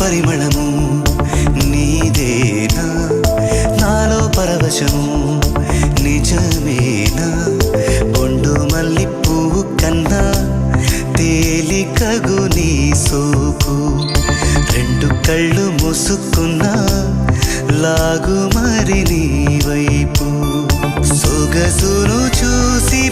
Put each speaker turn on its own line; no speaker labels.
పరిమళము నీదేనా నాలో పరవశము నిజమేనా బొండు మల్లి పువ్వు కన్నా తేలికగు నీ సోకు రెండు కళ్ళు మూసుకున్నా లాగు మరి నీ వైపు సొగసును చూసి